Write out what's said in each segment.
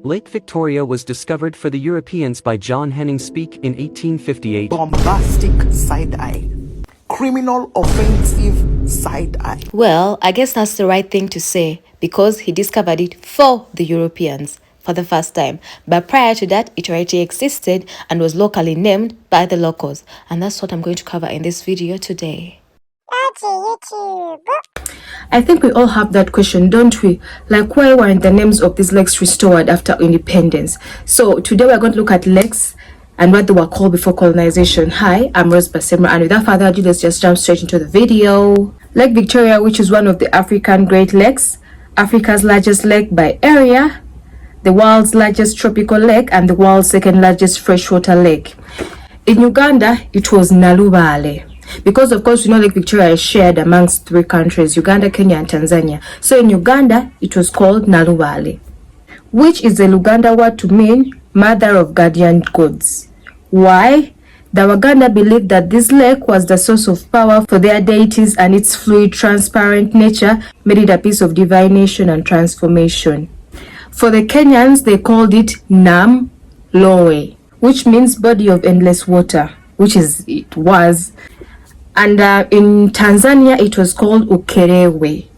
Lake Victoria was discovered for the Europeans by John Henning Speke in 1858. Bombastic side-eye. Criminal offensive side-eye. Well, I guess that's the right thing to say because he discovered it for the Europeans for the first time. But prior to that, it already existed and was locally named by the locals. And that's what I'm going to cover in this video today. I think we all have that question, don't we? Like, why weren't the names of these lakes restored after independence? So today we're going to look at lakes and what they were called before colonization. Hi, I'm Basemera, and without further ado, let's just jump straight into the video. Lake Victoria, which is one of the African Great Lakes, Africa's largest lake by area, the world's largest tropical lake, and the world's second largest freshwater lake. In Uganda, it was Nalubale. Because of course, you know, Lake Victoria is shared amongst three countries, Uganda, Kenya, and Tanzania. So in Uganda, it was called Nalubale, which is a Luganda word to mean mother of guardian gods. Why? The Waganda believed that this lake was the source of power for their deities, and its fluid, transparent nature made it a piece of divination and transformation. For the Kenyans, they called it Nam Lowe, which means body of endless water, which it was. And in Tanzania, it was called Ukerewe,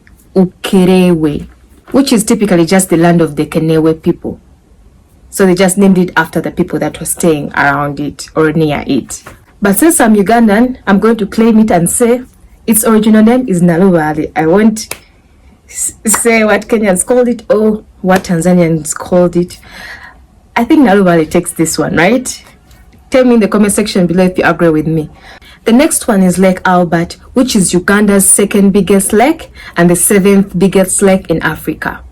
which is typically just the land of the Kenewe people. So they just named it after the people that were staying around it or near it. But since I'm Ugandan, I'm going to claim it and say its original name is Nalubale. I won't say what Kenyans called it or what Tanzanians called it. I think Nalubale takes this one, right? Tell me in the comment section below if you agree with me. The next one is Lake Albert, which is Uganda's second biggest lake and the 7th biggest lake in Africa.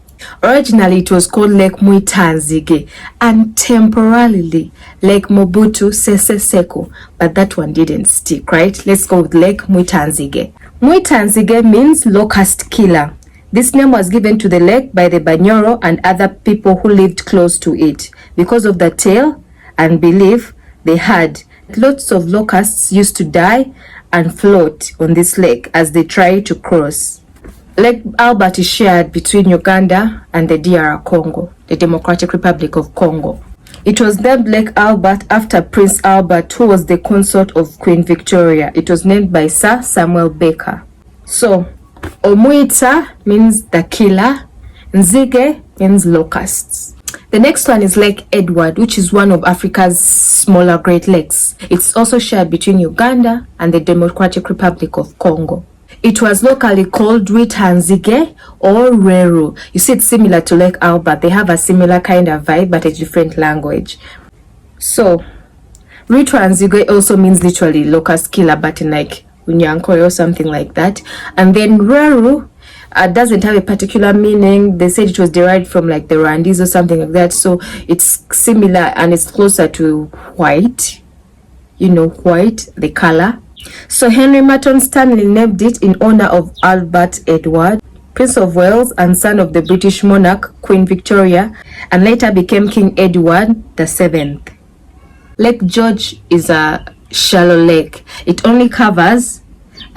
Originally, it was called Lake Mwitanzige and temporarily Lake Mobutu Sese Seko, but that one didn't stick, right? Let's go with Lake Mwitanzige. Mwitanzige means locust killer. This name was given to the lake by the Banyoro and other people who lived close to it because of the tale and belief they had. Lots of locusts used to die and float on this lake as they try to cross. Lake Albert is shared between Uganda and the DR Congo, the Democratic Republic of Congo. It was named Lake Albert after Prince Albert, who was the consort of Queen Victoria. It was named by Sir Samuel Baker. So, Omwita means the killer, Nzige means locusts. The next one is Lake Edward, which is one of Africa's smaller Great Lakes. It's also shared between Uganda and the Democratic Republic of Congo. It was locally called Rwitanzige or Reru. You see, it's similar to Lake Albert. They have a similar kind of vibe, but a different language. So, Rwitanzige also means literally locust killer, but in like Unyankore or something like that. And then Reru doesn't have a particular meaning. They said it was derived from like the Rwandese or something like that. So it's similar and it's closer to white. You know, white, the color. So Henry Merton Stanley named it in honor of Albert Edward, Prince of Wales and son of the British monarch Queen Victoria, and later became King Edward VII. Lake George is a shallow lake. It only covers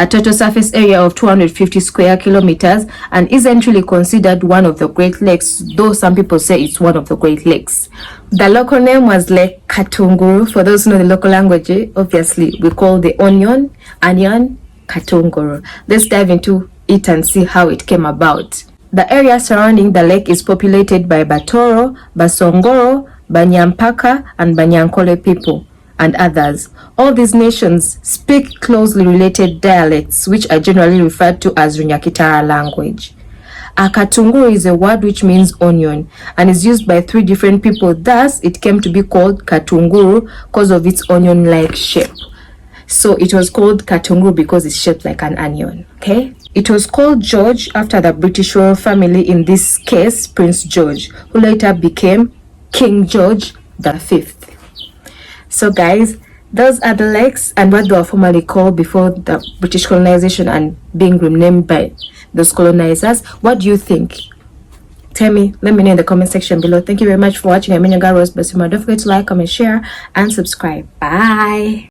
a total surface area of 250 square kilometers and isn't really considered one of the Great Lakes, though some people say it's one of the Great Lakes. The local name was Lake Katunguru. For those who know the local language, obviously we call the onion Katunguru. Let's dive into it and see how it came about. The area surrounding the lake is populated by Batoro, Basongoro, Banyampaka, and Banyankole people, and others. All these nations speak closely related dialects, which are generally referred to as Runyakitara language. Akatunguru is a word which means onion and is used by three different people. Thus, it came to be called Katunguru because of its onion-like shape. So it was called Katunguru because it's shaped like an onion, okay? It was called George after the British royal family, in this case, Prince George, who later became King George V. So guys, those are the lakes and what they were formerly called before the British colonization and being renamed by those colonizers. What do you think? Tell me, let me know in the comment section below. Thank you very much for watching. I'm your girl Basemera. Don't forget to like, comment, share, and subscribe. Bye.